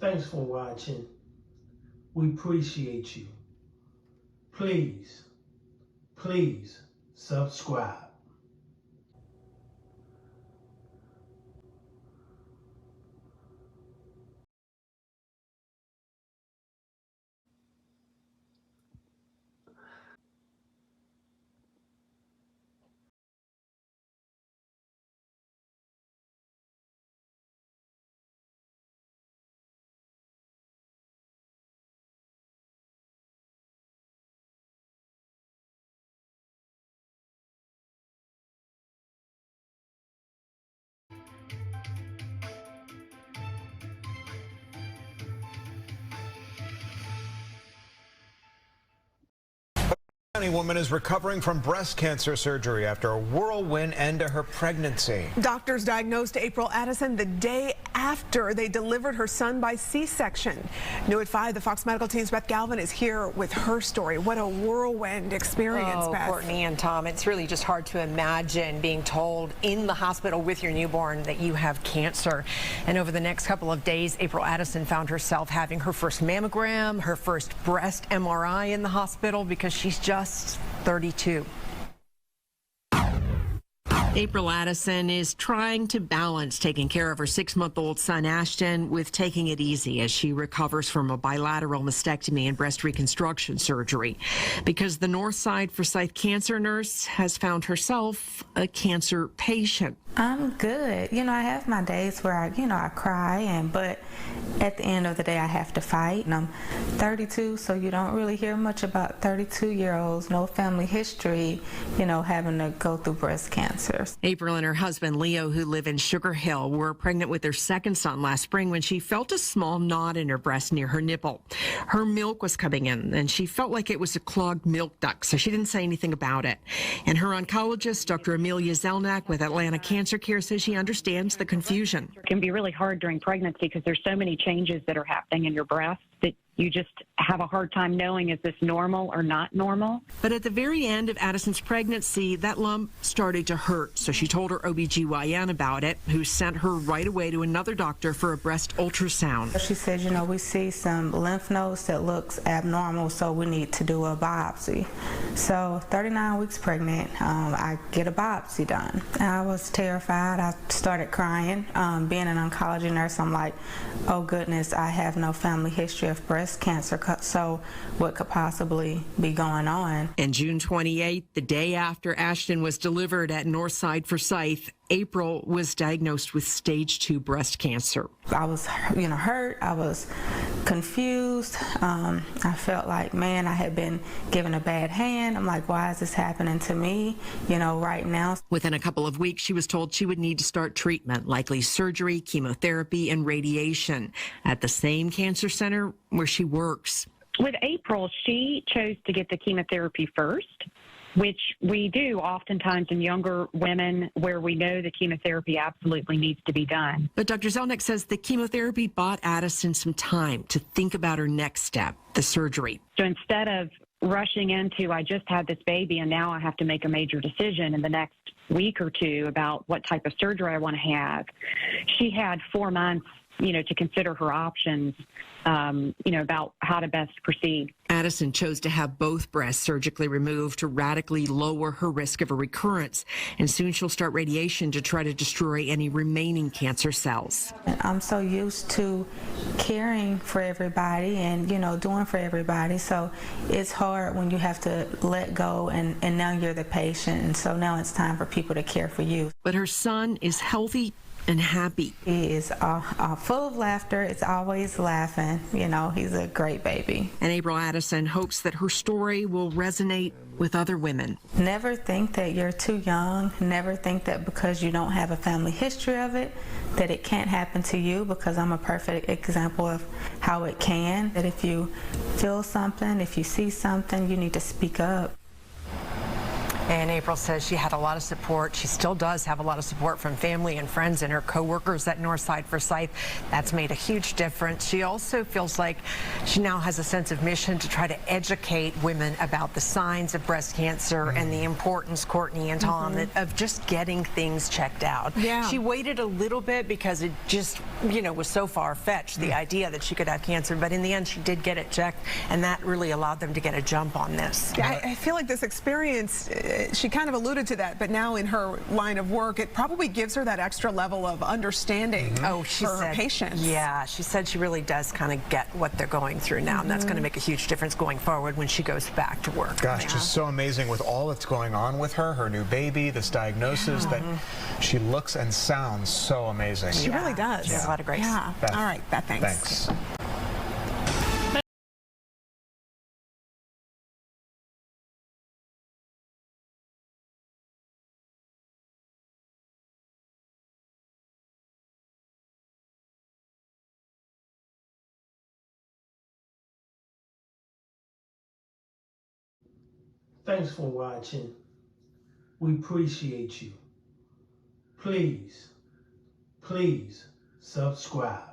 Thanks for watching. We appreciate you. Please subscribe. A woman is recovering from breast cancer surgery after a whirlwind end to her pregnancy. Doctors diagnosed April Addison the day after they delivered her son by C-section. New at 5, the Fox Medical Team's Beth Galvin is here with her story. What a whirlwind experience, Beth. Courtney and Tom, it's really just hard to imagine being told in the hospital with your newborn that you have cancer. And over the next couple of days, April Addison found herself having her first mammogram, her first breast MRI in the hospital because she's just 32. April Addison is trying to balance taking care of her 6-month-old son Ashton with taking it easy as she recovers from a bilateral mastectomy and breast reconstruction surgery, because the Northside Forsyth cancer nurse has found herself a cancer patient. I'm good. You know, I have my days where I cry, but at the end of the day, I have to fight. And I'm 32, so you don't really hear much about 32-year-olds, no family history, having to go through breast cancer. April and her husband, Leo, who live in Sugar Hill, were pregnant with their second son last spring when she felt a small knot in her breast near her nipple. Her milk was coming in, and she felt like it was a clogged milk duct, so she didn't say anything about it. And her oncologist, Dr. Amelia Zelnak with Atlanta Cancer Care, says she understands the confusion. It can be really hard during pregnancy because there's so many changes that are happening in your breast that you just have a hard time knowing, is this normal or not normal? But at the very end of Addison's pregnancy, that lump started to hurt. So she told her OBGYN about it, who sent her right away to another doctor for a breast ultrasound. She said, we see some lymph nodes that looks abnormal, so we need to do a biopsy. So 39 weeks pregnant, I get a biopsy done. I was terrified. I started crying. Being an oncology nurse, I'm like, oh goodness, I have no family history of breast cancer, so what could possibly be going on? And June 28th, the day after Ashton was delivered at Northside Forsyth, April was diagnosed with stage 2 breast cancer. I was, hurt. I was confused. I felt like, man, I had been given a bad hand. I'm like, why is this happening to me, right now? Within a couple of weeks, she was told she would need to start treatment, likely surgery, chemotherapy, and radiation at the same cancer center where she works. With April, she chose to get the chemotherapy first, which we do oftentimes in younger women where we know the chemotherapy absolutely needs to be done. But Dr. Zelnak says the chemotherapy bought Addison some time to think about her next step, the surgery. So instead of rushing into, I just had this baby and now I have to make a major decision in the next week or two about what type of surgery I want to have, she had 4 months to consider her options, about how to best proceed. Addison chose to have both breasts surgically removed to radically lower her risk of a recurrence, and soon she'll start radiation to try to destroy any remaining cancer cells. I'm so used to caring for everybody and, doing for everybody, so it's hard when you have to let go and now you're the patient, and so now it's time for people to care for you. But her son is healthy and happy. He is full of laughter. It's always laughing. He's a great baby. And April Addison hopes that her story will resonate with other women. Never think that you're too young. Never think that because you don't have a family history of it, that it can't happen to you, because I'm a perfect example of how it can. That if you feel something, if you see something, you need to speak up. And April says she had a lot of support. She still does have a lot of support from family and friends and her co-workers at Northside Forsyth. That's made a huge difference. She also feels like she now has a sense of mission to try to educate women about the signs of breast cancer and the importance, Courtney and Tom, of just getting things checked out. Yeah. She waited a little bit because it just, was so far-fetched, the idea that she could have cancer. But in the end, she did get it checked, and that really allowed them to get a jump on this. I feel like this experience, she kind of alluded to that, but now in her line of work, it probably gives her that extra level of understanding She for her said, patients. Yeah, she said she really does kind of get what they're going through now, and that's going to make a huge difference going forward when she goes back to work. Gosh, just so amazing with all that's going on with her new baby, this diagnosis, that she looks and sounds so amazing. She really does. She has a lot of grace. Yeah. Beth. All right, Beth, thanks. Thanks. Thanks for watching. We appreciate you. Please subscribe.